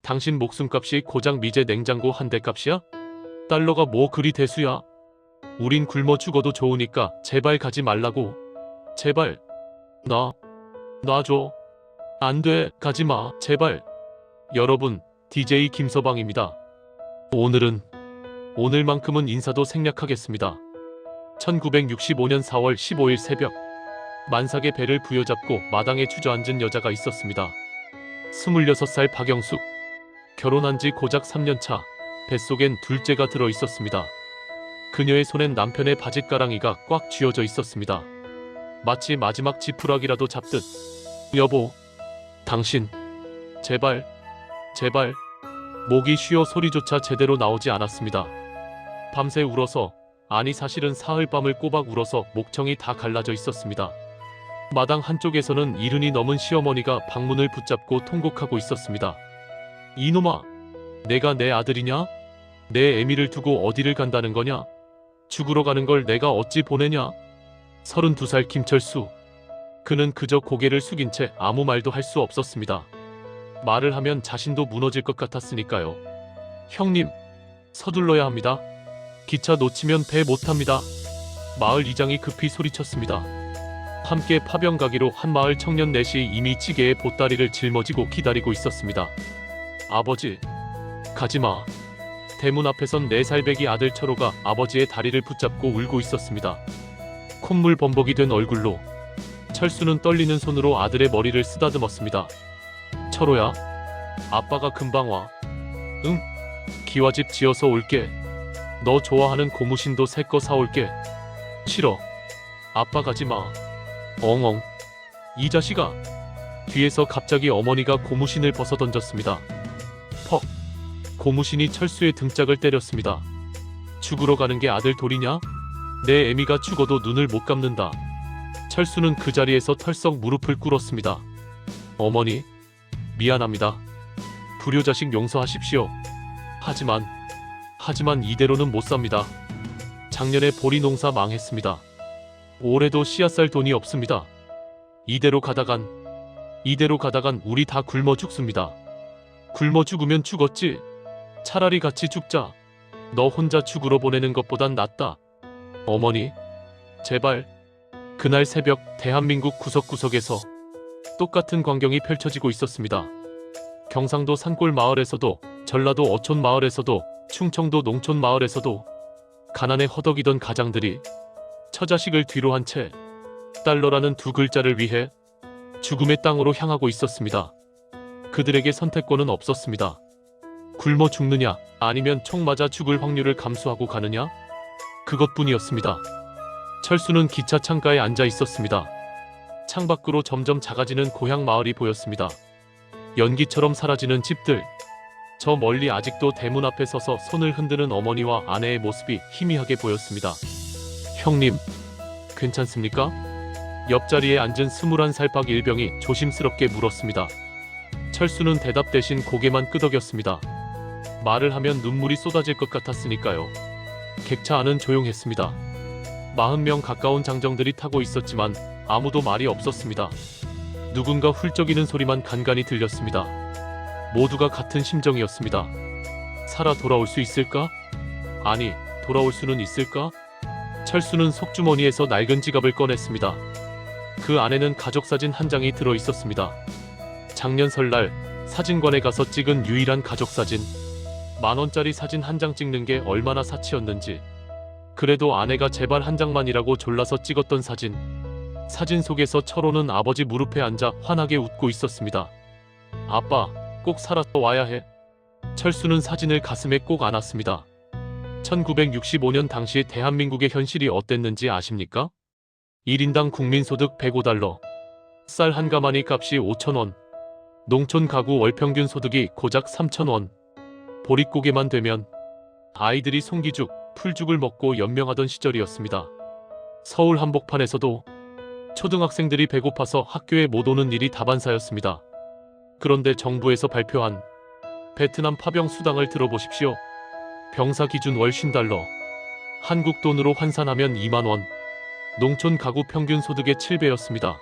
당신 목숨값이 고작 미제 냉장고 한 대 값이야? 달러가 뭐 그리 대수야? 우린 굶어 죽어도 좋으니까 제발 가지 말라고. 제발. 놔줘. 안 돼, 가지 마, 제발. 여러분, DJ 김서방입니다. 오늘만큼은 인사도 생략하겠습니다. 1965년 4월 15일 새벽, 만삭의 배를 부여잡고 마당에 주저앉은 여자가 있었습니다. 26살 박영숙. 결혼한 지 고작 3년차, 뱃속엔 둘째가 들어 있었습니다. 그녀의 손엔 남편의 바짓가랑이가 꽉 쥐어져 있었습니다. 마치 마지막 지푸라기라도 잡듯. 여보, 당신, 제발. 목이 쉬어 소리조차 제대로 나오지 않았습니다. 밤새 울어서, 아니 사실은 사흘밤을 꼬박 울어서 목청이 다 갈라져 있었습니다. 마당 한쪽에서는 70이 넘은 시어머니가 방문을 붙잡고 통곡하고 있었습니다. 이놈아, 내가 내 아들이냐? 내 애미를 두고 어디를 간다는 거냐? 죽으러 가는 걸 내가 어찌 보내냐? 32살 김철수. 그는 그저 고개를 숙인 채 아무 말도 할 수 없었습니다. 말을 하면 자신도 무너질 것 같았으니까요. 형님, 서둘러야 합니다. 기차 놓치면 배 못 탑니다. 마을 이장이 급히 소리쳤습니다. 함께 파병 가기로 한 마을 청년 넷이 이미 찌개에 보따리를 짊어지고 기다리고 있었습니다. 아버지, 가지마. 대문 앞에선 4살 배기 아들 철호가 아버지의 다리를 붙잡고 울고 있었습니다. 콧물 범벅이 된 얼굴로 철수는 떨리는 손으로 아들의 머리를 쓰다듬었습니다. 철호야, 아빠가 금방 와. 응, 기와집 지어서 올게. 너 좋아하는 고무신도 새 거 사올게. 싫어. 아빠 가지마. 엉엉. 이 자식아. 뒤에서 갑자기 어머니가 고무신을 벗어 던졌습니다. 퍽. 고무신이 철수의 등짝을 때렸습니다. 죽으러 가는 게 아들 도리냐? 내 애미가 죽어도 눈을 못 감는다. 철수는 그 자리에서 털썩 무릎을 꿇었습니다. 어머니, 미안합니다. 불효자식 용서하십시오. 하지만 이대로는 못 삽니다. 작년에 보리 농사 망했습니다. 올해도 씨앗 살 돈이 없습니다. 이대로 가다간 우리 다 굶어 죽습니다. 굶어 죽으면 죽었지. 차라리 같이 죽자. 너 혼자 죽으러 보내는 것보단 낫다. 어머니, 제발. 그날 새벽 대한민국 구석구석에서 똑같은 광경이 펼쳐지고 있었습니다. 경상도 산골 마을에서도, 전라도 어촌 마을에서도, 충청도 농촌 마을에서도 가난에 허덕이던 가장들이 처자식을 뒤로 한 채 달러라는 두 글자를 위해 죽음의 땅으로 향하고 있었습니다. 그들에게 선택권은 없었습니다. 굶어 죽느냐, 아니면 총 맞아 죽을 확률을 감수하고 가느냐? 그것뿐이었습니다. 철수는 기차 창가에 앉아 있었습니다. 창밖으로 점점 작아지는 고향 마을이 보였습니다. 연기처럼 사라지는 집들. 저 멀리 아직도 대문 앞에 서서 손을 흔드는 어머니와 아내의 모습이 희미하게 보였습니다. 형님, 괜찮습니까? 옆자리에 앉은 21살 박일병이 조심스럽게 물었습니다. 철수는 대답 대신 고개만 끄덕였습니다. 말을 하면 눈물이 쏟아질 것 같았으니까요. 객차 안은 조용했습니다. 40명 가까운 장정들이 타고 있었지만 아무도 말이 없었습니다. 누군가 훌쩍이는 소리만 간간히 들렸습니다. 모두가 같은 심정이었습니다. 살아 돌아올 수 있을까? 아니, 돌아올 수는 있을까? 철수는 속주머니에서 낡은 지갑을 꺼냈습니다. 그 안에는 가족사진 한 장이 들어 있었습니다. 작년 설날 사진관에 가서 찍은 유일한 가족사진. 10,000원짜리 사진 한 장 찍는 게 얼마나 사치였는지. 그래도 아내가 제발 한 장만이라고 졸라서 찍었던 사진. 사진 속에서 철호는 아버지 무릎에 앉아 환하게 웃고 있었습니다. 아빠, 꼭 살아서 와야 해. 철수는 사진을 가슴에 꼭 안았습니다. 1965년 당시 대한민국의 현실이 어땠는지 아십니까? 1인당 국민소득 105달러, 쌀 한 가마니 값이 5,000원, 농촌 가구 월평균 소득이 고작 3,000원, 보릿고개만 되면 아이들이 송기죽, 풀죽을 먹고 연명하던 시절이었습니다. 서울 한복판에서도 초등학생들이 배고파서 학교에 못 오는 일이 다반사였습니다. 그런데 정부에서 발표한 베트남 파병 수당을 들어보십시오. 병사 기준 월 50달러, 한국 돈으로 환산하면 2만원, 농촌 가구 평균 소득의 7배였습니다.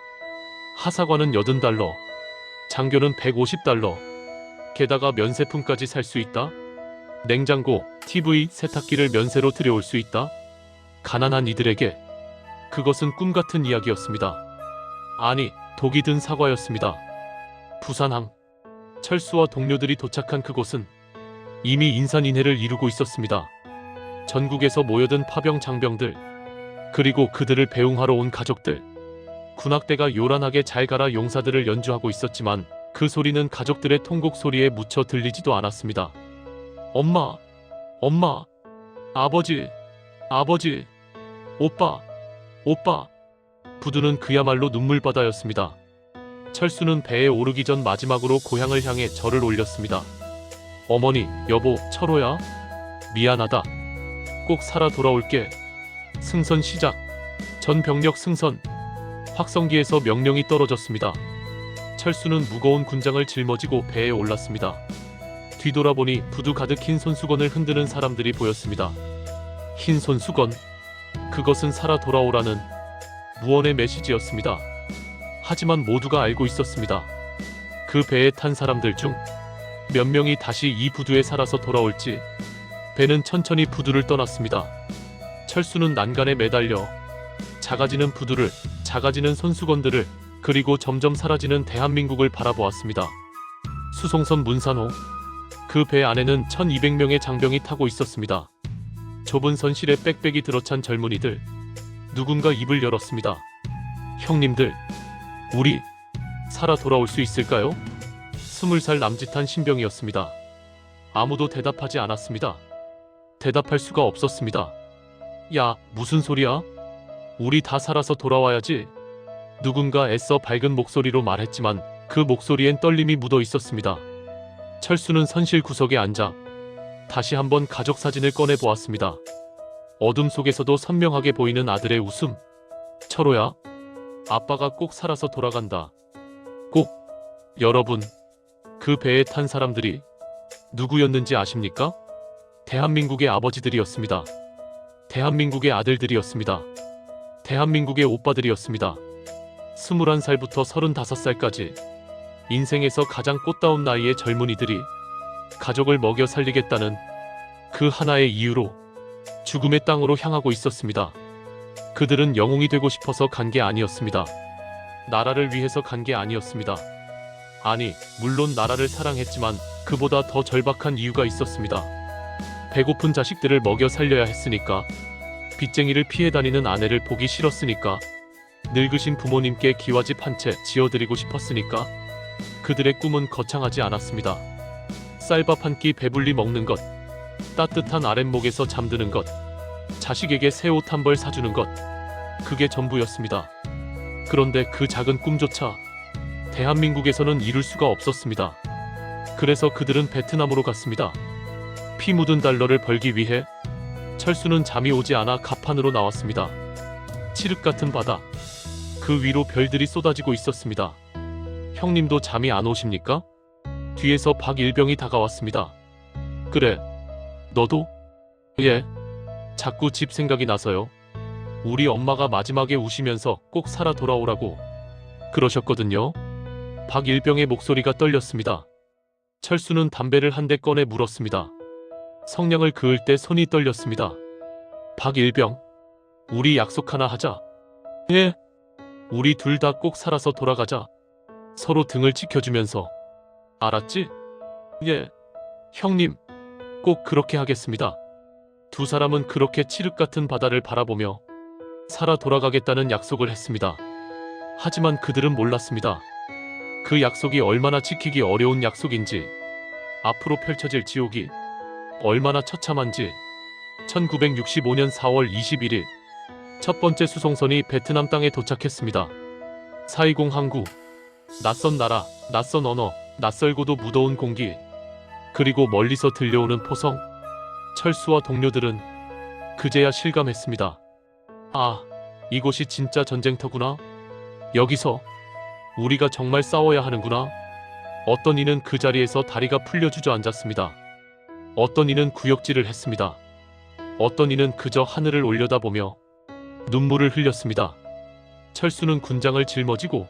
하사관은 80달러, 장교는 150달러, 게다가 면세품까지 살 수 있다? 냉장고, TV, 세탁기를 면세로 들여올 수 있다? 가난한 이들에게 그것은 꿈같은 이야기였습니다. 아니, 독이 든 사과였습니다. 부산항. 철수와 동료들이 도착한 그곳은 이미 인산인해를 이루고 있었습니다. 전국에서 모여든 파병 장병들, 그리고 그들을 배웅하러 온 가족들. 군악대가 요란하게 잘 가라 용사들을 연주하고 있었지만 그 소리는 가족들의 통곡 소리에 묻혀 들리지도 않았습니다. 엄마, 엄마, 아버지, 아버지, 오빠, 오빠. 부두는 그야말로 눈물바다였습니다. 철수는 배에 오르기 전 마지막으로 고향을 향해 절을 올렸습니다. 어머니, 여보, 철호야. 미안하다. 꼭 살아 돌아올게. 승선 시작. 전 병력 승선. 확성기에서 명령이 떨어졌습니다. 철수는 무거운 군장을 짊어지고 배에 올랐습니다. 뒤돌아보니 부두 가득 흰 손수건을 흔드는 사람들이 보였습니다. 흰 손수건. 그것은 살아 돌아오라는 무언의 메시지였습니다. 하지만 모두가 알고 있었습니다. 그 배에 탄 사람들 중 몇 명이 다시 이 부두에 살아서 돌아올지. 배는 천천히 부두를 떠났습니다. 철수는 난간에 매달려 작아지는 부두를, 작아지는 손수건들을, 그리고 점점 사라지는 대한민국을 바라보았습니다. 수송선 문산호. 그 배 안에는 1200명의 장병이 타고 있었습니다. 좁은 선실에 빽빽이 들어찬 젊은이들. 누군가 입을 열었습니다. 형님들, 우리 살아 돌아올 수 있을까요? 20살 남짓한 신병이었습니다. 아무도 대답하지 않았습니다. 대답할 수가 없었습니다. 야, 무슨 소리야? 우리 다 살아서 돌아와야지. 누군가 애써 밝은 목소리로 말했지만 그 목소리엔 떨림이 묻어 있었습니다. 철수는 선실 구석에 앉아 다시 한번 가족 사진을 꺼내 보았습니다. 어둠 속에서도 선명하게 보이는 아들의 웃음. 철호야, 아빠가 꼭 살아서 돌아간다. 꼭. 여러분, 그 배에 탄 사람들이 누구였는지 아십니까? 대한민국의 아버지들이었습니다. 대한민국의 아들들이었습니다. 대한민국의 오빠들이었습니다. 21살부터 35살까지 인생에서 가장 꽃다운 나이의 젊은이들이 가족을 먹여 살리겠다는 그 하나의 이유로 죽음의 땅으로 향하고 있었습니다. 그들은 영웅이 되고 싶어서 간 게 아니었습니다. 나라를 위해서 간 게 아니었습니다. 아니, 물론 나라를 사랑했지만 그보다 더 절박한 이유가 있었습니다. 배고픈 자식들을 먹여 살려야 했으니까. 빚쟁이를 피해 다니는 아내를 보기 싫었으니까. 늙으신 부모님께 기와집 한 채 지어드리고 싶었으니까. 그들의 꿈은 거창하지 않았습니다. 쌀밥 한 끼 배불리 먹는 것, 따뜻한 아랫목에서 잠드는 것, 자식에게 새 옷 한 벌 사주는 것. 그게 전부였습니다. 그런데 그 작은 꿈조차 대한민국에서는 이룰 수가 없었습니다. 그래서 그들은 베트남으로 갔습니다. 피 묻은 달러를 벌기 위해. 철수는 잠이 오지 않아 갑판으로 나왔습니다. 칠흑 같은 바다. 그 위로 별들이 쏟아지고 있었습니다. 형님도 잠이 안 오십니까? 뒤에서 박일병이 다가왔습니다. 그래, 너도? 예. 자꾸 집 생각이 나서요. 우리 엄마가 마지막에 우시면서 꼭 살아 돌아오라고 그러셨거든요. 박일병의 목소리가 떨렸습니다. 철수는 담배를 한 대 꺼내 물었습니다. 성냥을 그을 때 손이 떨렸습니다. 박일병, 우리 약속 하나 하자. 예. 우리 둘 다 꼭 살아서 돌아가자. 서로 등을 지켜주면서. 알았지? 예. 형님, 꼭 그렇게 하겠습니다. 두 사람은 그렇게 칠흑 같은 바다를 바라보며 살아 돌아가겠다는 약속을 했습니다. 하지만 그들은 몰랐습니다. 그 약속이 얼마나 지키기 어려운 약속인지, 앞으로 펼쳐질 지옥이 얼마나 처참한지. 1965년 4월 21일 첫 번째 수송선이 베트남 땅에 도착했습니다. 420 항구. 낯선 나라, 낯선 언어, 낯설고도 무더운 공기, 그리고 멀리서 들려오는 포성. 철수와 동료들은 그제야 실감했습니다. 아, 이곳이 진짜 전쟁터구나. 여기서 우리가 정말 싸워야 하는구나. 어떤 이는 그 자리에서 다리가 풀려 주저앉았습니다. 어떤 이는 구역질을 했습니다. 어떤 이는 그저 하늘을 올려다보며 눈물을 흘렸습니다. 철수는 군장을 짊어지고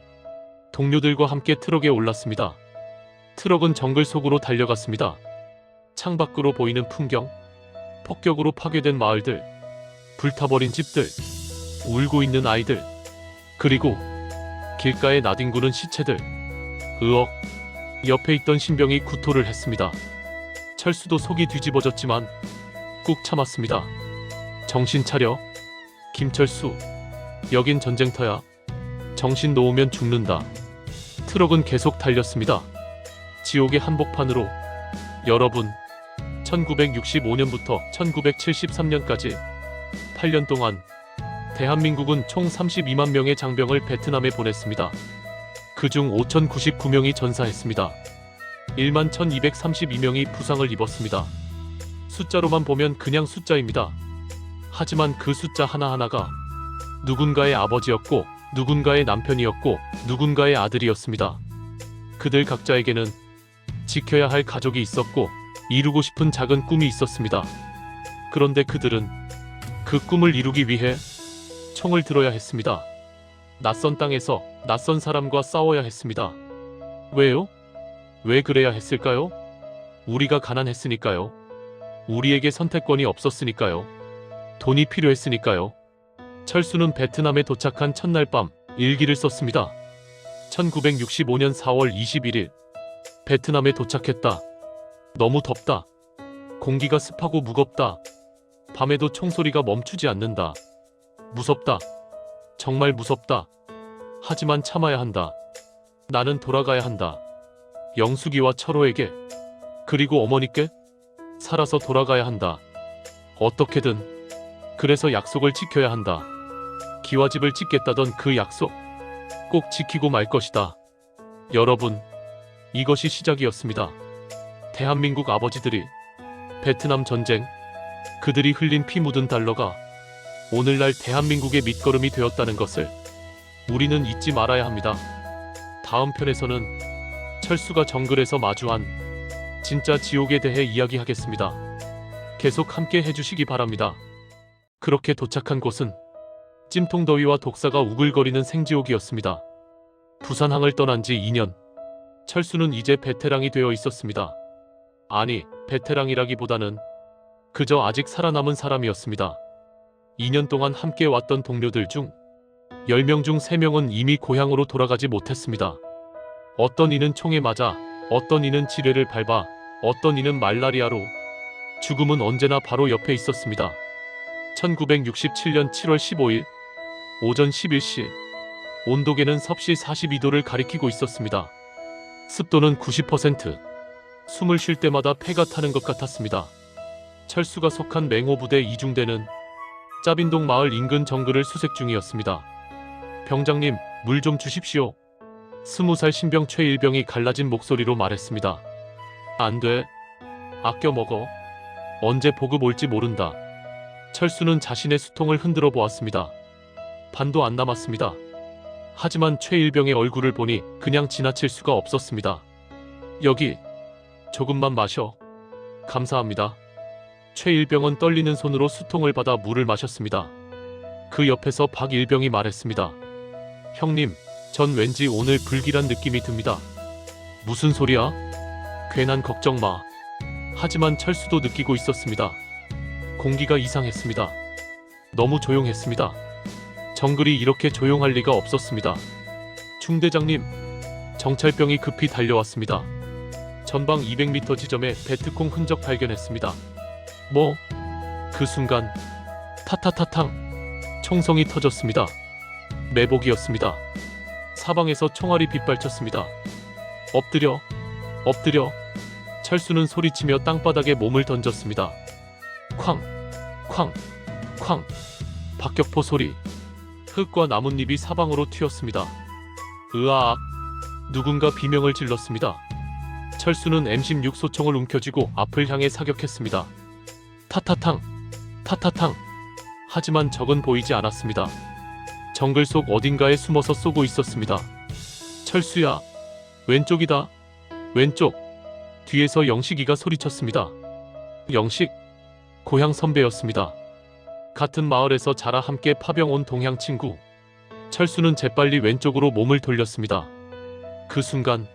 동료들과 함께 트럭에 올랐습니다. 트럭은 정글 속으로 달려갔습니다. 창밖으로 보이는 풍경, 폭격으로 파괴된 마을들, 불타버린 집들, 울고 있는 아이들, 그리고 길가에 나뒹구는 시체들. 으억. 옆에 있던 신병이 구토를 했습니다. 철수도 속이 뒤집어졌지만 꾹 참았습니다. 정신 차려. 김철수. 여긴 전쟁터야. 정신 놓으면 죽는다. 트럭은 계속 달렸습니다. 지옥의 한복판으로. 여러분, 1965년부터 1973년까지 8년 동안 대한민국은 총 32만 명의 장병을 베트남에 보냈습니다. 그중 5,099명이 전사했습니다. 1만 1,232명이 부상을 입었습니다. 숫자로만 보면 그냥 숫자입니다. 하지만 그 숫자 하나하나가 누군가의 아버지였고, 누군가의 남편이었고, 누군가의 아들이었습니다. 그들 각자에게는 지켜야 할 가족이 있었고, 이루고 싶은 작은 꿈이 있었습니다. 그런데 그들은 그 꿈을 이루기 위해 총을 들어야 했습니다. 낯선 땅에서 낯선 사람과 싸워야 했습니다. 왜요? 왜 그래야 했을까요? 우리가 가난했으니까요. 우리에게 선택권이 없었으니까요. 돈이 필요했으니까요. 철수는 베트남에 도착한 첫날 밤 일기를 썼습니다. 1965년 4월 21일. 베트남에 도착했다. 너무 덥다. 공기가 습하고 무겁다. 밤에도 총소리가 멈추지 않는다. 무섭다. 정말 무섭다. 하지만 참아야 한다. 나는 돌아가야 한다. 영숙이와 철호에게, 그리고 어머니께 살아서 돌아가야 한다. 어떻게든. 그래서 약속을 지켜야 한다. 기와집을 짓겠다던 그 약속, 꼭 지키고 말 것이다. 여러분, 이것이 시작이었습니다. 대한민국 아버지들이 베트남 전쟁, 그들이 흘린 피 묻은 달러가 오늘날 대한민국의 밑거름이 되었다는 것을 우리는 잊지 말아야 합니다. 다음 편에서는 철수가 정글에서 마주한 진짜 지옥에 대해 이야기하겠습니다. 계속 함께 해주시기 바랍니다. 그렇게 도착한 곳은 찜통더위와 독사가 우글거리는 생지옥이었습니다. 부산항을 떠난 지 2년. 철수는 이제 베테랑이 되어 있었습니다. 아니, 베테랑이라기보다는 그저 아직 살아남은 사람이었습니다. 2년 동안 함께 왔던 동료들 중 10명 중 3명은 이미 고향으로 돌아가지 못했습니다. 어떤 이는 총에 맞아, 어떤 이는 지뢰를 밟아, 어떤 이는 말라리아로. 죽음은 언제나 바로 옆에 있었습니다. 1967년 7월 15일 오전 11시. 온도계는 섭씨 42도를 가리키고 있었습니다. 습도는 90%. 숨을 쉴 때마다 폐가 타는 것 같았습니다. 철수가 속한 맹호부대 이중대는 짜빈동 마을 인근 정글을 수색 중이었습니다. 병장님, 물 좀 주십시오. 20살 신병 최일병이 갈라진 목소리로 말했습니다. 안 돼. 아껴 먹어. 언제 보급 올지 모른다. 철수는 자신의 수통을 흔들어 보았습니다. 반도 안 남았습니다. 하지만 최일병의 얼굴을 보니 그냥 지나칠 수가 없었습니다. 여기, 조금만 마셔. 감사합니다. 최일병은 떨리는 손으로 수통을 받아 물을 마셨습니다. 그 옆에서 박일병이 말했습니다. 형님, 전 왠지 오늘 불길한 느낌이 듭니다. 무슨 소리야? 괜한 걱정 마. 하지만 철수도 느끼고 있었습니다. 공기가 이상했습니다. 너무 조용했습니다. 정글이 이렇게 조용할 리가 없었습니다. 중대장님, 정찰병이 급히 달려왔습니다. 전방 200m 지점에 베트콩 흔적 발견했습니다. 뭐? 그 순간 타타타탕 총성이 터졌습니다. 매복이었습니다. 사방에서 총알이 빗발쳤습니다. 엎드려, 엎드려. 철수는 소리치며 땅바닥에 몸을 던졌습니다. 쾅, 쾅, 쾅. 박격포 소리. 흙과 나뭇잎이 사방으로 튀었습니다. 으아악. 누군가 비명을 질렀습니다. 철수는 M16 소총을 움켜쥐고 앞을 향해 사격했습니다. 타타탕, 타타탕. 하지만 적은 보이지 않았습니다. 정글 속 어딘가에 숨어서 쏘고 있었습니다. 철수야, 왼쪽이다. 왼쪽. 뒤에서 영식이가 소리쳤습니다. 영식, 고향 선배였습니다. 같은 마을에서 자라 함께 파병 온 동향 친구. 철수는 재빨리 왼쪽으로 몸을 돌렸습니다. 그 순간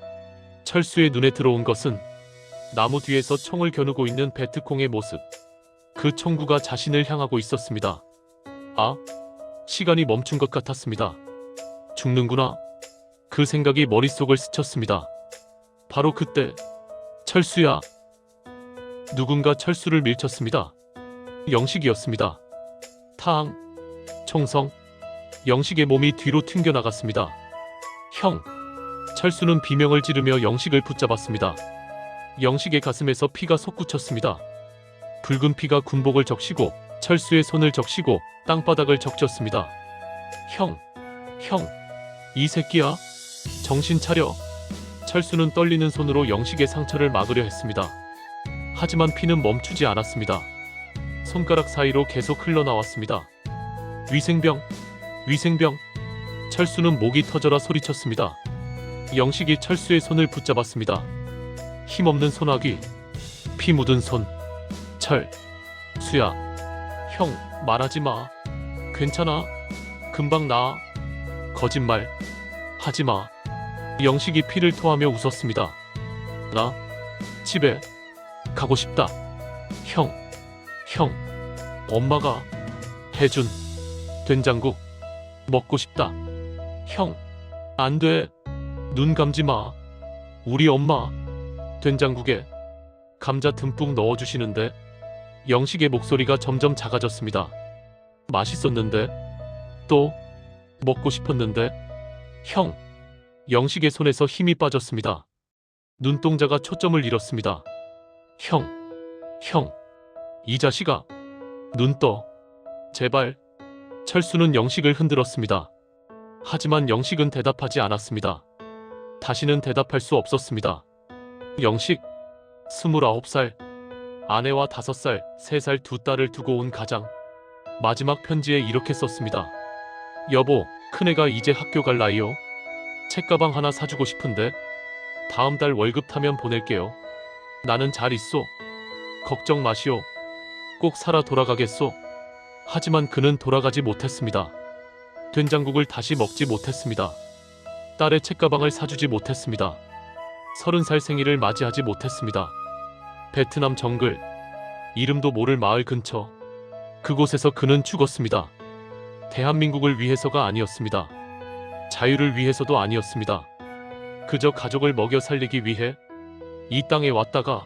철수의 눈에 들어온 것은 나무 뒤에서 총을 겨누고 있는 베트콩의 모습. 그 총구가 자신을 향하고 있었습니다. 아, 시간이 멈춘 것 같았습니다. 죽는구나. 그 생각이 머릿속을 스쳤습니다. 바로 그때 철수야. 누군가 철수를 밀쳤습니다. 영식이었습니다. 탕, 총성. 영식의 몸이 뒤로 튕겨나갔습니다. 형. 철수는 비명을 지르며 영식을 붙잡았습니다. 영식의 가슴에서 피가 솟구쳤습니다. 붉은 피가 군복을 적시고 철수의 손을 적시고 땅바닥을 적셨습니다. 형, 이 새끼야. 정신 차려. 철수는 떨리는 손으로 영식의 상처를 막으려 했습니다. 하지만 피는 멈추지 않았습니다. 손가락 사이로 계속 흘러나왔습니다. 위생병. 철수는 목이 터져라 소리쳤습니다. 영식이 철수의 손을 붙잡았습니다. 힘없는 소나기, 피 묻은 손. 철수야, 형 말하지 마. 괜찮아. 금방 나아. 거짓말 하지 마. 영식이 피를 토하며 웃었습니다. 나 집에 가고 싶다. 형, 엄마가 해준 된장국 먹고 싶다. 형, 안 돼. 눈 감지 마. 우리 엄마 된장국에 감자 듬뿍 넣어주시는데. 영식의 목소리가 점점 작아졌습니다. 맛있었는데. 또 먹고 싶었는데. 형. 영식의 손에서 힘이 빠졌습니다. 눈동자가 초점을 잃었습니다. 형. 이 자식아. 눈 떠. 제발. 철수는 영식을 흔들었습니다. 하지만 영식은 대답하지 않았습니다. 다시는 대답할 수 없었습니다. 영식, 29살, 아내와 5살, 3살 두 딸을 두고 온 가장. 마지막 편지에 이렇게 썼습니다. 여보, 큰애가 이제 학교 갈 나이요. 책가방 하나 사주고 싶은데 다음 달 월급 타면 보낼게요. 나는 잘 있소. 걱정 마시오. 꼭 살아 돌아가겠소. 하지만 그는 돌아가지 못했습니다. 된장국을 다시 먹지 못했습니다. 딸의 책가방을 사주지 못했습니다. 30살 생일을 맞이하지 못했습니다. 베트남 정글, 이름도 모를 마을 근처, 그곳에서 그는 죽었습니다. 대한민국을 위해서가 아니었습니다. 자유를 위해서도 아니었습니다. 그저 가족을 먹여 살리기 위해 이 땅에 왔다가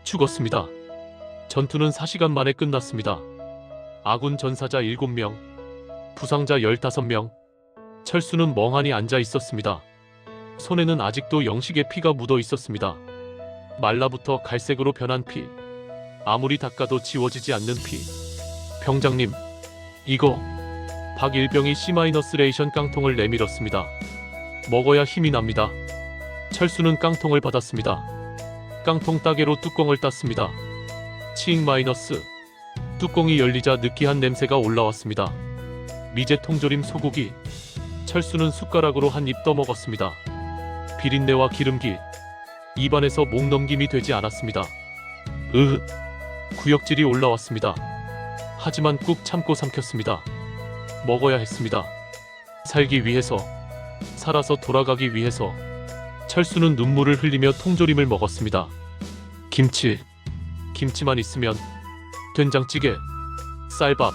죽었습니다. 전투는 4시간 만에 끝났습니다. 아군 전사자 7명, 부상자 15명. 철수는 멍하니 앉아 있었습니다. 손에는 아직도 영식의 피가 묻어 있었습니다. 말라붙어 갈색으로 변한 피. 아무리 닦아도 지워지지 않는 피. 병장님, 이거. 박일병이 C-레이션 깡통을 내밀었습니다. 먹어야 힘이 납니다. 철수는 깡통을 받았습니다. 깡통 따개로 뚜껑을 땄습니다. 치익 마이너스. 뚜껑이 열리자 느끼한 냄새가 올라왔습니다. 미제 통조림 소고기. 철수는 숟가락으로 한 입 떠먹었습니다. 비린내와 기름기. 입안에서 목 넘김이 되지 않았습니다. 구역질이 올라왔습니다. 하지만 꾹 참고 삼켰습니다. 먹어야 했습니다. 살기 위해서, 살아서 돌아가기 위해서. 철수는 눈물을 흘리며 통조림을 먹었습니다. 김치만 있으면. 된장찌개, 쌀밥,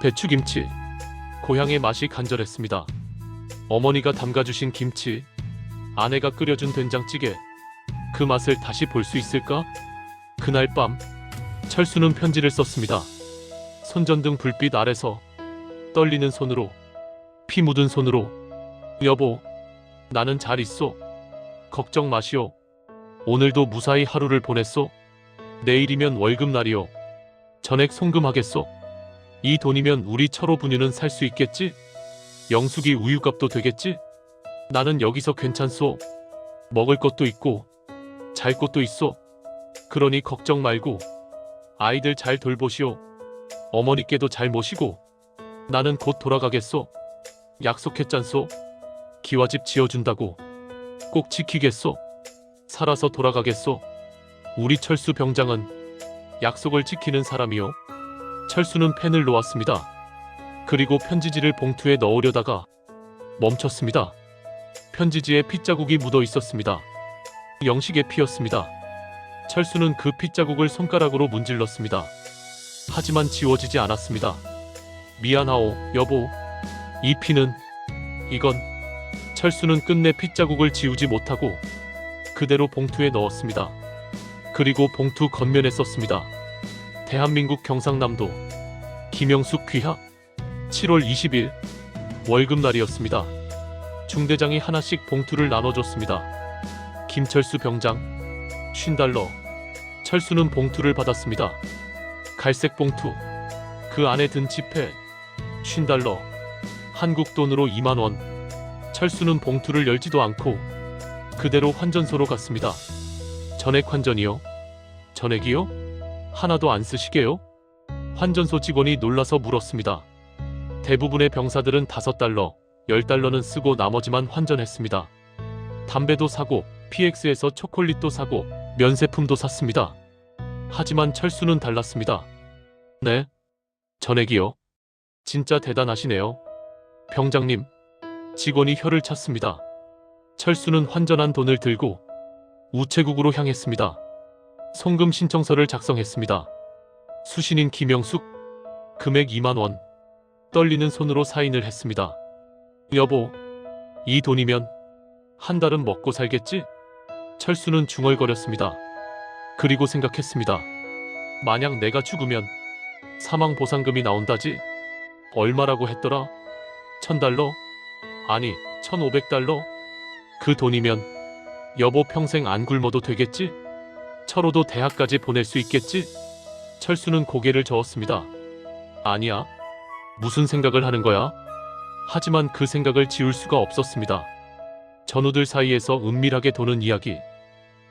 배추김치. 고향의 맛이 간절했습니다. 어머니가 담가주신 김치, 아내가 끓여준 된장찌개. 그 맛을 다시 볼 수 있을까? 그날 밤 철수는 편지를 썼습니다. 손전등 불빛 아래서 떨리는 손으로, 피 묻은 손으로. 여보, 나는 잘 있소. 걱정 마시오. 오늘도 무사히 하루를 보냈소. 내일이면 월급날이오. 전액 송금하겠소. 이 돈이면 우리 철호 분유는 살 수 있겠지? 영숙이 우유값도 되겠지? 나는 여기서 괜찮소. 먹을 것도 있고 잘 곳도 있소. 그러니 걱정 말고 아이들 잘 돌보시오. 어머니께도 잘 모시고. 나는 곧 돌아가겠소. 약속했잖소. 기와집 지어준다고. 꼭 지키겠소. 살아서 돌아가겠소. 우리 철수 병장은 약속을 지키는 사람이요. 철수는 펜을 놓았습니다. 그리고 편지지를 봉투에 넣으려다가 멈췄습니다. 편지지에 핏자국이 묻어 있었습니다. 영식의 피였습니다. 철수는 그 핏자국을 손가락으로 문질렀습니다. 하지만 지워지지 않았습니다. 미안하오, 여보. 이 피는, 이건. 철수는 끝내 핏자국을 지우지 못하고 그대로 봉투에 넣었습니다. 그리고 봉투 겉면에 썼습니다. 대한민국 경상남도 김영숙 귀하 7월 20일 월급날이었습니다. 중대장이 하나씩 봉투를 나눠줬습니다. 김철수 병장 50달러. 철수는 봉투를 받았습니다. 갈색 봉투. 그 안에 든 지폐 50달러. 한국 돈으로 2만 원. 철수는 봉투를 열지도 않고 그대로 환전소로 갔습니다. 전액 환전이요? 전액이요? 하나도 안 쓰시게요? 환전소 직원이 놀라서 물었습니다. 대부분의 병사들은 5달러, 10달러는 쓰고 나머지만 환전했습니다. 담배도 사고, PX에서 초콜릿도 사고, 면세품도 샀습니다. 하지만 철수는 달랐습니다. 네? 전액이요? 진짜 대단하시네요. 병장님. 직원이 혀를 찼습니다. 철수는 환전한 돈을 들고 우체국으로 향했습니다. 송금 신청서를 작성했습니다. 수신인 김영숙. 금액 2만 원. 떨리는 손으로 사인을 했습니다. 여보, 이 돈이면 한 달은 먹고 살겠지? 철수는 중얼거렸습니다. 그리고 생각했습니다. 만약 내가 죽으면 사망보상금이 나온다지? 얼마라고 했더라? 1000달러? 아니, 1500달러? 그 돈이면 여보 평생 안 굶어도 되겠지? 철호도 대학까지 보낼 수 있겠지? 철수는 고개를 저었습니다. 아니야. 무슨 생각을 하는 거야? 하지만 그 생각을 지울 수가 없었습니다. 전우들 사이에서 은밀하게 도는 이야기.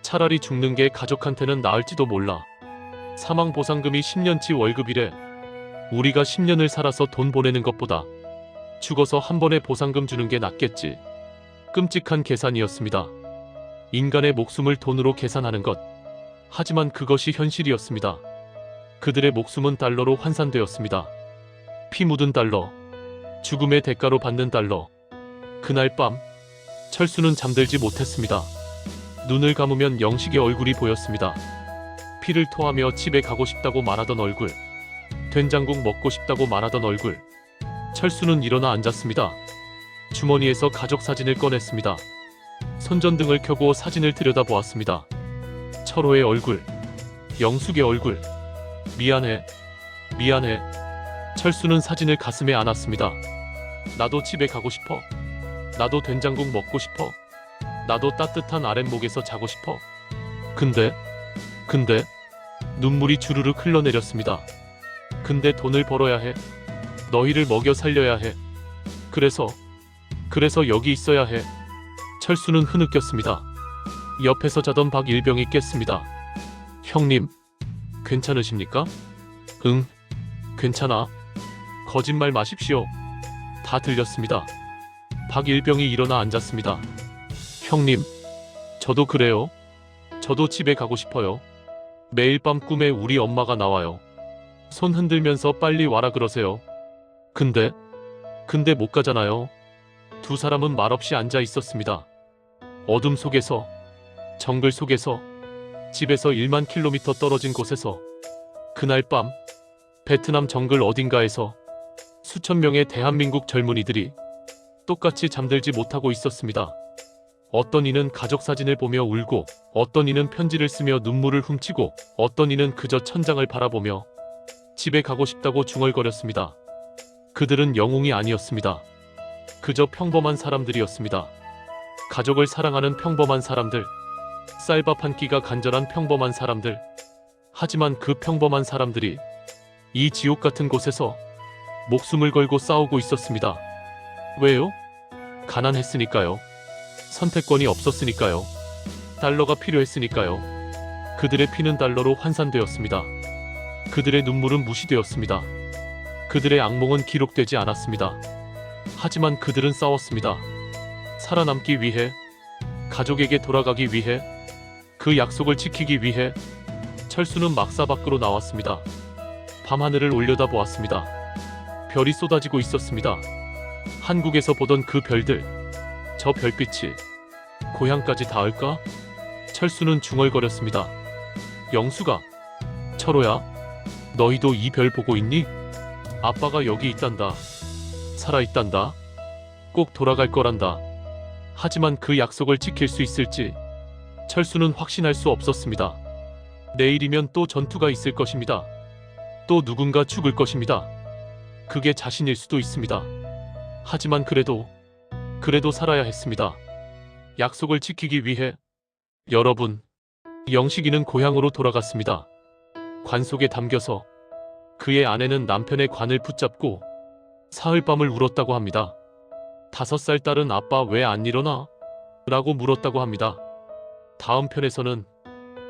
차라리 죽는 게 가족한테는 나을지도 몰라. 사망보상금이 10년치 월급이래. 우리가 10년을 살아서 돈 보내는 것보다 죽어서 한 번에 보상금 주는 게 낫겠지. 끔찍한 계산이었습니다. 인간의 목숨을 돈으로 계산하는 것. 하지만 그것이 현실이었습니다. 그들의 목숨은 달러로 환산되었습니다. 피 묻은 달러. 죽음의 대가로 받는 달러. 그날 밤 철수는 잠들지 못했습니다. 눈을 감으면 영식의 얼굴이 보였습니다. 피를 토하며 집에 가고 싶다고 말하던 얼굴. 된장국 먹고 싶다고 말하던 얼굴. 철수는 일어나 앉았습니다. 주머니에서 가족 사진을 꺼냈습니다. 손전등을 켜고 사진을 들여다보았습니다. 철호의 얼굴. 영숙의 얼굴. 미안해. 미안해. 철수는 사진을 가슴에 안았습니다. 나도 집에 가고 싶어. 나도 된장국 먹고 싶어. 나도 따뜻한 아랫목에서 자고 싶어. 근데 눈물이 주르륵 흘러내렸습니다. 근데 돈을 벌어야 해. 너희를 먹여 살려야 해. 그래서 여기 있어야 해. 철수는 흐느꼈습니다. 옆에서 자던 박일병이 깼습니다. 형님, 괜찮으십니까? 응, 괜찮아. 거짓말 마십시오. 다 들렸습니다. 박일병이 일어나 앉았습니다. 형님, 저도 그래요. 저도 집에 가고 싶어요. 매일 밤 꿈에 우리 엄마가 나와요. 손 흔들면서 빨리 와라 그러세요. 근데 못 가잖아요. 두 사람은 말없이 앉아 있었습니다. 어둠 속에서, 정글 속에서, 집에서 1만 킬로미터 떨어진 곳에서, 그날 밤 베트남 정글 어딘가에서 수천 명의 대한민국 젊은이들이 똑같이 잠들지 못하고 있었습니다. 어떤 이는 가족 사진을 보며 울고, 어떤 이는 편지를 쓰며 눈물을 훔치고, 어떤 이는 그저 천장을 바라보며 집에 가고 싶다고 중얼거렸습니다. 그들은 영웅이 아니었습니다. 그저 평범한 사람들이었습니다. 가족을 사랑하는 평범한 사람들, 쌀밥 한 끼가 간절한 평범한 사람들. 하지만 그 평범한 사람들이 이 지옥 같은 곳에서 목숨을 걸고 싸우고 있었습니다. 왜요? 가난했으니까요. 선택권이 없었으니까요. 달러가 필요했으니까요. 그들의 피는 달러로 환산되었습니다. 그들의 눈물은 무시되었습니다. 그들의 악몽은 기록되지 않았습니다. 하지만 그들은 싸웠습니다. 살아남기 위해, 가족에게 돌아가기 위해, 그 약속을 지키기 위해. 철수는 막사 밖으로 나왔습니다. 밤하늘을 올려다보았습니다. 별이 쏟아지고 있었습니다. 한국에서 보던 그 별들, 저 별빛이 고향까지 닿을까? 철수는 중얼거렸습니다. 영수가, 철호야, 너희도 이 별 보고 있니? 아빠가 여기 있단다. 살아있단다. 꼭 돌아갈 거란다. 하지만 그 약속을 지킬 수 있을지 철수는 확신할 수 없었습니다. 내일이면 또 전투가 있을 것입니다. 또 누군가 죽을 것입니다. 그게 자신일 수도 있습니다. 하지만 그래도 살아야 했습니다. 약속을 지키기 위해. 여러분, 영식이는 고향으로 돌아갔습니다. 관 속에 담겨서 그의 아내는 남편의 관을 붙잡고 사흘밤을 울었다고 합니다. 5살 딸은 아빠 왜 안 일어나? 라고 물었다고 합니다. 다음 편에서는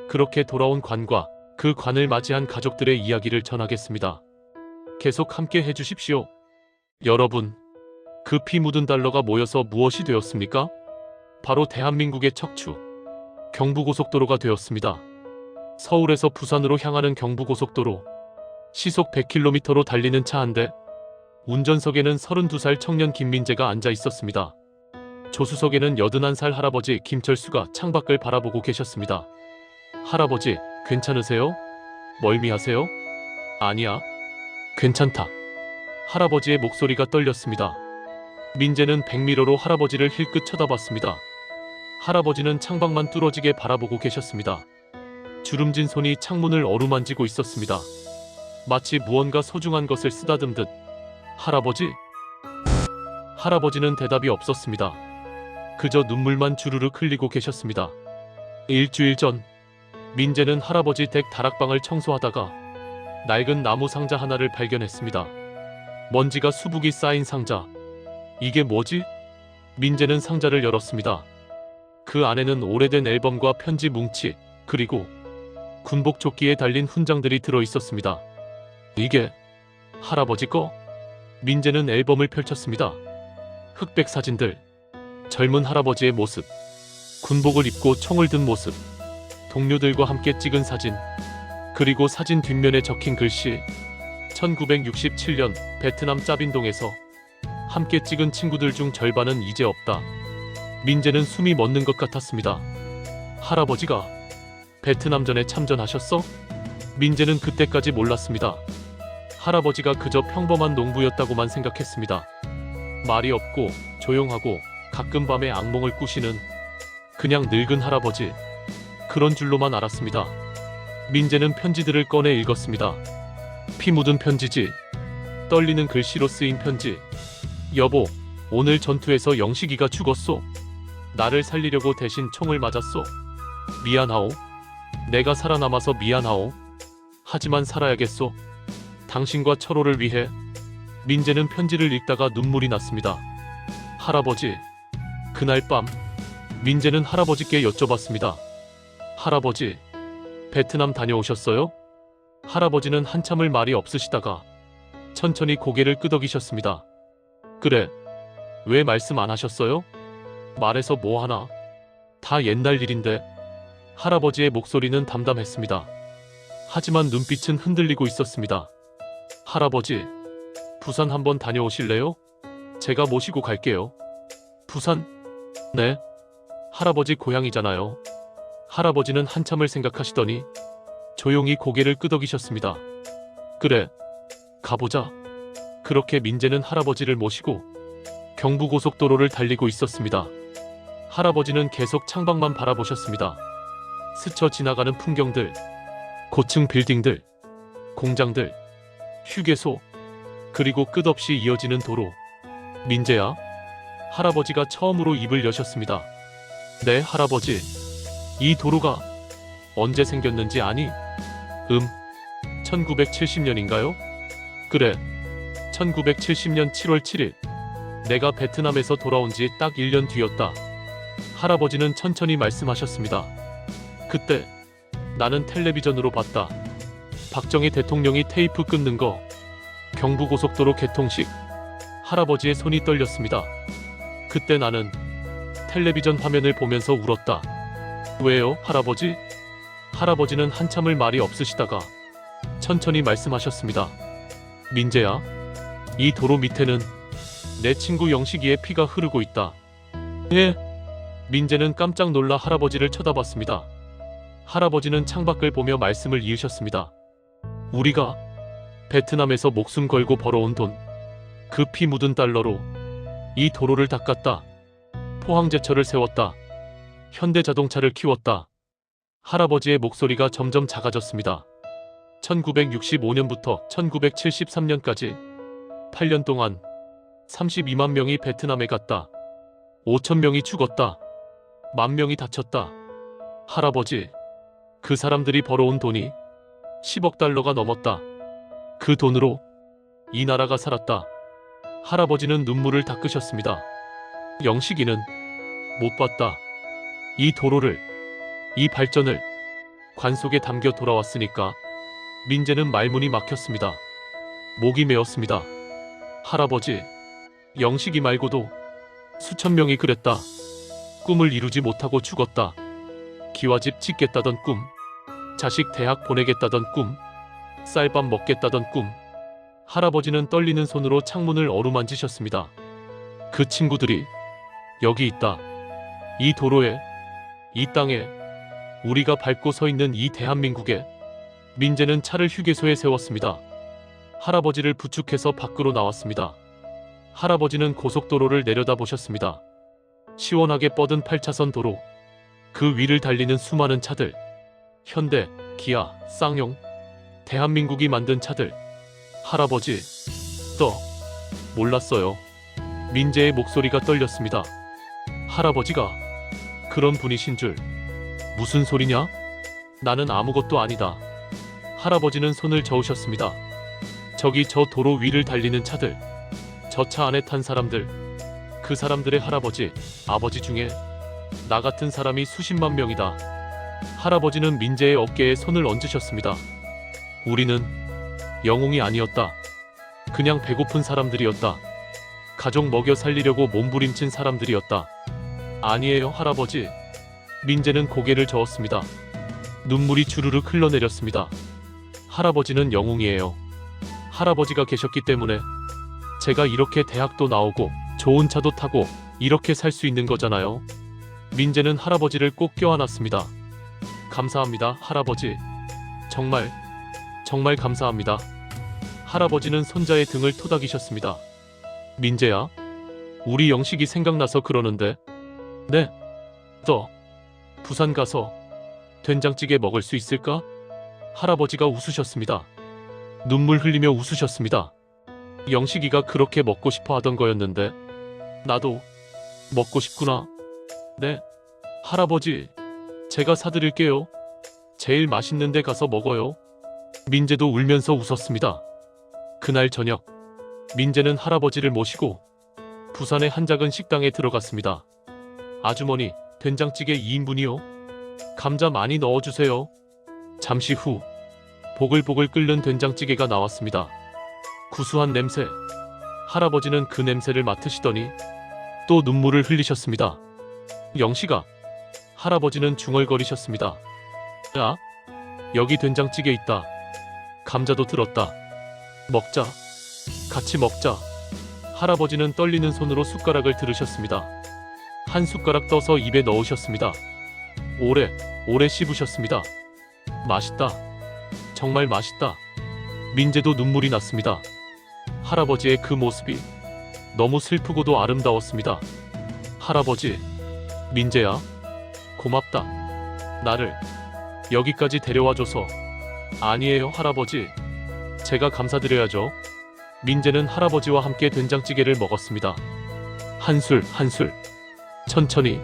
그렇게 돌아온 관과 그 관을 맞이한 가족들의 이야기를 전하겠습니다. 계속 함께 해주십시오. 여러분, 그 피 묻은 달러가 모여서 무엇이 되었습니까? 바로 대한민국의 척추, 경부고속도로가 되었습니다. 서울에서 부산으로 향하는 경부고속도로, 시속 100km로 달리는 차 한 대. 운전석에는 32살 청년 김민재가 앉아 있었습니다. 조수석에는 81살 할아버지 김철수가 창밖을 바라보고 계셨습니다. 할아버지, 괜찮으세요? 멀미하세요? 아니야. 괜찮다. 할아버지의 목소리가 떨렸습니다. 민재는 백미러로 할아버지를 힐끗 쳐다봤습니다. 할아버지는 창밖만 뚫어지게 바라보고 계셨습니다. 주름진 손이 창문을 어루만지고 있었습니다. 마치 무언가 소중한 것을 쓰다듬듯. 할아버지? 할아버지는 대답이 없었습니다. 그저 눈물만 주르륵 흘리고 계셨습니다. 일주일 전 민재는 할아버지 댁 다락방을 청소하다가 낡은 나무 상자 하나를 발견했습니다. 먼지가 수북이 쌓인 상자. 이게 뭐지? 민재는 상자를 열었습니다. 그 안에는 오래된 앨범과 편지 뭉치, 그리고 군복 조끼에 달린 훈장들이 들어있었습니다. 이게 할아버지 거? 민재는 앨범을 펼쳤습니다. 흑백 사진들, 젊은 할아버지의 모습, 군복을 입고 총을 든 모습, 동료들과 함께 찍은 사진, 그리고 사진 뒷면에 적힌 글씨. 1967년 베트남 짜빈동에서 함께 찍은 친구들 중 절반은 이제 없다. 민재는 숨이 멎는 것 같았습니다. 할아버지가 베트남전에 참전하셨어? 민재는 그때까지 몰랐습니다. 할아버지가 그저 평범한 농부였다고만 생각했습니다. 말이 없고 조용하고 가끔 밤에 악몽을 꾸시는 그냥 늙은 할아버지. 그런 줄로만 알았습니다. 민재는 편지들을 꺼내 읽었습니다. 피 묻은 편지지. 떨리는 글씨로 쓰인 편지. 여보, 오늘 전투에서 영식이가 죽었소. 나를 살리려고 대신 총을 맞았소. 미안하오. 내가 살아남아서 미안하오. 하지만 살아야겠소. 당신과 철호를 위해. 민재는 편지를 읽다가 눈물이 났습니다. 할아버지. 그날 밤 민재는 할아버지께 여쭤봤습니다. 할아버지, 베트남 다녀오셨어요? 할아버지는 한참을 말이 없으시다가 천천히 고개를 끄덕이셨습니다. 그래, 왜 말씀 안 하셨어요? 말해서 뭐하나? 다 옛날 일인데. 할아버지의 목소리는 담담했습니다. 하지만 눈빛은 흔들리고 있었습니다. 할아버지, 부산 한번 다녀오실래요? 제가 모시고 갈게요. 부산? 네. 할아버지 고향이잖아요. 할아버지는 한참을 생각하시더니 조용히 고개를 끄덕이셨습니다. 그래, 가보자. 그렇게 민재는 할아버지를 모시고 경부고속도로를 달리고 있었습니다. 할아버지는 계속 창밖만 바라보셨습니다. 스쳐 지나가는 풍경들, 고층 빌딩들, 공장들, 휴게소, 그리고 끝없이 이어지는 도로. 민재야? 할아버지가 처음으로 입을 여셨습니다. 네, 할아버지. 이 도로가 언제 생겼는지 아니? 1970년인가요? 그래, 1970년 7월 7일. 내가 베트남에서 돌아온 지 딱 1년 뒤였다. 할아버지는 천천히 말씀하셨습니다. 그때 나는 텔레비전으로 봤다. 박정희 대통령이 테이프 끊는 거. 경부고속도로 개통식. 할아버지의 손이 떨렸습니다. 그때 나는 텔레비전 화면을 보면서 울었다. 왜요, 할아버지? 할아버지는 한참을 말이 없으시다가 천천히 말씀하셨습니다. 민재야, 이 도로 밑에는 내 친구 영식이의 피가 흐르고 있다. 예? 민재는 깜짝 놀라 할아버지를 쳐다봤습니다. 할아버지는 창밖을 보며 말씀을 이으셨습니다. 우리가 베트남에서 목숨 걸고 벌어온 돈, 그 피 묻은 달러로 이 도로를 닦았다. 포항제철을 세웠다. 현대자동차를 키웠다. 할아버지의 목소리가 점점 작아졌습니다. 1965년부터 1973년까지 8년 동안 32만 명이 베트남에 갔다. 5천 명이 죽었다. 10,000명이 다쳤다. 할아버지, 그 사람들이 벌어온 돈이 10억 달러가 넘었다. 그 돈으로 이 나라가 살았다. 할아버지는 눈물을 닦으셨습니다. 영식이는 못 봤다. 이 도로를, 이 발전을 관 속에 담겨 돌아왔으니까. 민재는 말문이 막혔습니다. 목이 메었습니다. 할아버지, 영식이 말고도 수천 명이 그랬다. 꿈을 이루지 못하고 죽었다. 기와집 짓겠다던 꿈, 자식 대학 보내겠다던 꿈, 쌀밥 먹겠다던 꿈. 할아버지는 떨리는 손으로 창문을 어루만지셨습니다. 그 친구들이 여기 있다. 이 도로에, 이 땅에, 우리가 밟고 서 있는 이 대한민국에. 민재는 차를 휴게소에 세웠습니다. 할아버지를 부축해서 밖으로 나왔습니다. 할아버지는 고속도로를 내려다보셨습니다. 시원하게 뻗은 8차선 도로, 그 위를 달리는 수많은 차들, 현대, 기아, 쌍용, 대한민국이 만든 차들. 할아버지, 몰랐어요. 민재의 목소리가 떨렸습니다. 할아버지가 그런 분이신 줄. 무슨 소리냐? 나는 아무것도 아니다. 할아버지는 손을 저으셨습니다. 저기 저 도로 위를 달리는 차들, 저 차 안에 탄 사람들, 그 사람들의 할아버지, 아버지 중에 나 같은 사람이 수십만 명이다. 할아버지는 민재의 어깨에 손을 얹으셨습니다. 우리는 영웅이 아니었다. 그냥 배고픈 사람들이었다. 가족 먹여 살리려고 몸부림친 사람들이었다. 아니에요, 할아버지. 민재는 고개를 저었습니다. 눈물이 주르륵 흘러내렸습니다. 할아버지는 영웅이에요. 할아버지가 계셨기 때문에 제가 이렇게 대학도 나오고 좋은 차도 타고 이렇게 살 수 있는 거잖아요. 민재는 할아버지를 꼭 껴안았습니다. 감사합니다, 할아버지. 정말 감사합니다. 할아버지는 손자의 등을 토닥이셨습니다. 민재야, 우리 영식이 생각나서 그러는데. 네. 부산 가서 된장찌개 먹을 수 있을까? 할아버지가 웃으셨습니다. 눈물 흘리며 웃으셨습니다. 영식이가 그렇게 먹고 싶어 하던 거였는데 나도 먹고 싶구나. 네. 할아버지, 제가 사드릴게요. 제일 맛있는 데 가서 먹어요. 민재도 울면서 웃었습니다. 그날 저녁, 민재는 할아버지를 모시고 부산의 한 작은 식당에 들어갔습니다. 아주머니, 된장찌개 2인분이요. 감자 많이 넣어주세요. 잠시 후 보글보글 끓는 된장찌개가 나왔습니다. 구수한 냄새. 할아버지는 그 냄새를 맡으시더니 또 눈물을 흘리셨습니다. 영식아. 할아버지는 중얼거리셨습니다. 야, 여기 된장찌개 있다. 감자도 들었다. 먹자. 같이 먹자. 할아버지는 떨리는 손으로 숟가락을 들으셨습니다. 한 숟가락 떠서 입에 넣으셨습니다. 오래 씹으셨습니다. 맛있다. 정말 맛있다. 민재도 눈물이 났습니다. 할아버지의 그 모습이 너무 슬프고도 아름다웠습니다. 할아버지, 민재야, 고맙다. 나를 여기까지 데려와줘서. 아니에요, 할아버지. 제가 감사드려야죠. 민재는 할아버지와 함께 된장찌개를 먹었습니다. 한술 한술, 천천히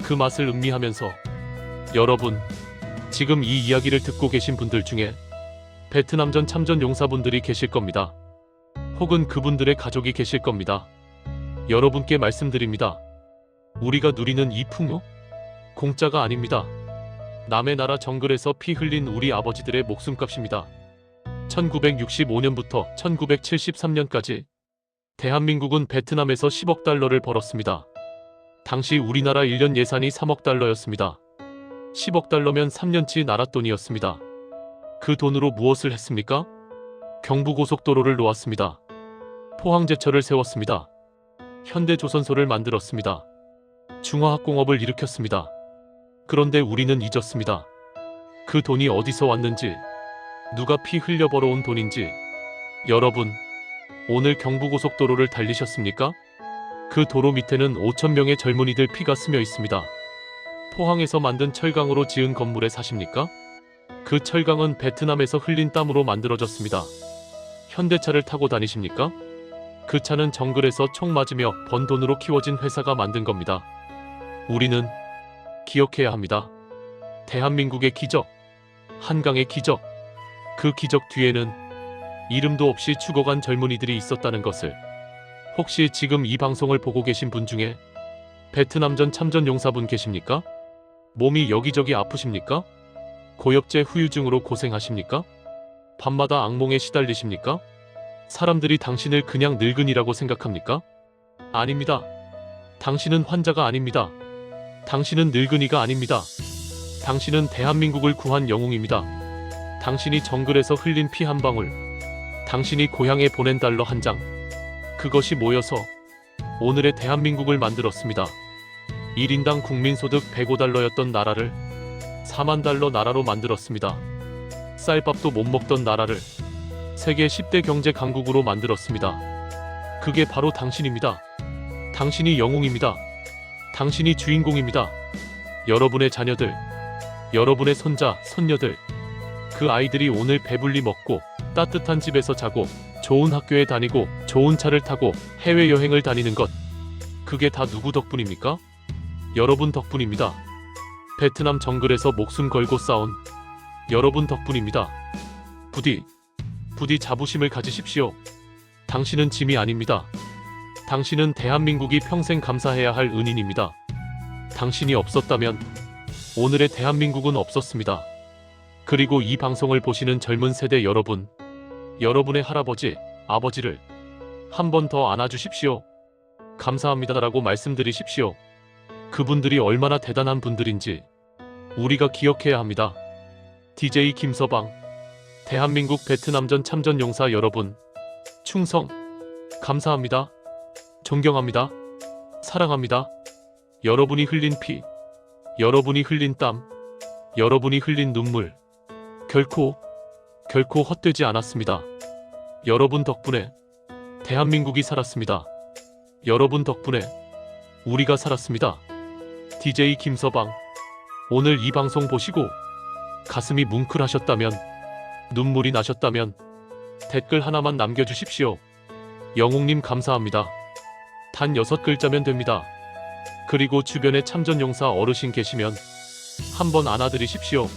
그 맛을 음미하면서. 여러분, 지금 이 이야기를 듣고 계신 분들 중에 베트남전 참전 용사분들이 계실 겁니다. 혹은 그분들의 가족이 계실 겁니다. 여러분께 말씀드립니다. 우리가 누리는 이 풍요? 공짜가 아닙니다. 남의 나라 정글에서 피 흘린 우리 아버지들의 목숨값입니다. 1965년부터 1973년까지 대한민국은 베트남에서 10억 달러를 벌었습니다. 당시 우리나라 1년 예산이 3억 달러였습니다. 10억 달러면 3년치 나라 돈이었습니다. 그 돈으로 무엇을 했습니까? 경부고속도로를 놓았습니다. 포항제철을 세웠습니다. 현대조선소를 만들었습니다. 중화학공업을 일으켰습니다. 그런데 우리는 잊었습니다. 그 돈이 어디서 왔는지, 누가 피 흘려 벌어온 돈인지. 여러분, 오늘 경부고속도로를 달리셨습니까? 그 도로 밑에는 5,000명의 젊은이들 피가 스며 있습니다. 포항에서 만든 철강으로 지은 건물에 사십니까? 그 철강은 베트남에서 흘린 땀으로 만들어졌습니다. 현대차를 타고 다니십니까? 그 차는 정글에서 총 맞으며 번 돈으로 키워진 회사가 만든 겁니다. 우리는 기억해야 합니다. 대한민국의 기적, 한강의 기적, 그 기적 뒤에는 이름도 없이 죽어간 젊은이들이 있었다는 것을. 혹시 지금 이 방송을 보고 계신 분 중에 베트남전 참전 용사분 계십니까? 몸이 여기저기 아프십니까? 고엽제 후유증으로 고생하십니까? 밤마다 악몽에 시달리십니까? 사람들이 당신을 그냥 늙은이라고 생각합니까? 아닙니다. 당신은 환자가 아닙니다. 당신은 늙은이가 아닙니다. 당신은 대한민국을 구한 영웅입니다. 당신이 정글에서 흘린 피 한 방울, 당신이 고향에 보낸 달러 한 장, 그것이 모여서 오늘의 대한민국을 만들었습니다. 1인당 국민소득 105달러였던 나라를 4만 달러 나라로 만들었습니다. 쌀밥도 못 먹던 나라를 세계 10대 경제 강국으로 만들었습니다. 그게 바로 당신입니다. 당신이 영웅입니다. 당신이 주인공입니다. 여러분의 자녀들, 여러분의 손자, 손녀들, 그 아이들이 오늘 배불리 먹고 따뜻한 집에서 자고 좋은 학교에 다니고 좋은 차를 타고 해외여행을 다니는 것, 그게 다 누구 덕분입니까? 여러분 덕분입니다. 베트남 정글에서 목숨 걸고 싸운 여러분 덕분입니다. 부디 자부심을 가지십시오. 당신은 짐이 아닙니다. 당신은 대한민국이 평생 감사해야 할 은인입니다. 당신이 없었다면 오늘의 대한민국은 없었습니다. 그리고 이 방송을 보시는 젊은 세대 여러분, 여러분의 할아버지, 아버지를 한 번 더 안아주십시오. 감사합니다라고 말씀드리십시오. 그분들이 얼마나 대단한 분들인지 우리가 기억해야 합니다. DJ 김서방, 대한민국 베트남전 참전 용사 여러분, 충성, 감사합니다. 존경합니다. 사랑합니다. 여러분이 흘린 피, 여러분이 흘린 땀, 여러분이 흘린 눈물, 결코 헛되지 않았습니다. 여러분 덕분에 대한민국이 살았습니다. 여러분 덕분에 우리가 살았습니다. DJ 김서방, 오늘 이 방송 보시고 가슴이 뭉클하셨다면, 눈물이 나셨다면 댓글 하나만 남겨주십시오. 영웅님 감사합니다. 단 6글자면 됩니다. 그리고 주변에 참전용사 어르신 계시면 한번 안아드리십시오.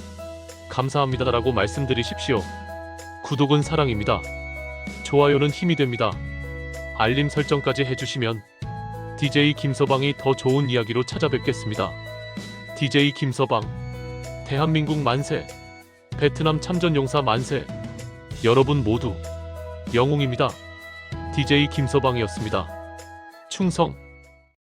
감사합니다라고 말씀드리십시오. 구독은 사랑입니다. 좋아요는 힘이 됩니다. 알림 설정까지 해주시면 DJ 김서방이 더 좋은 이야기로 찾아뵙겠습니다. DJ 김서방, 대한민국 만세, 베트남 참전용사 만세. 여러분 모두 영웅입니다. DJ 김서방이었습니다. 충성.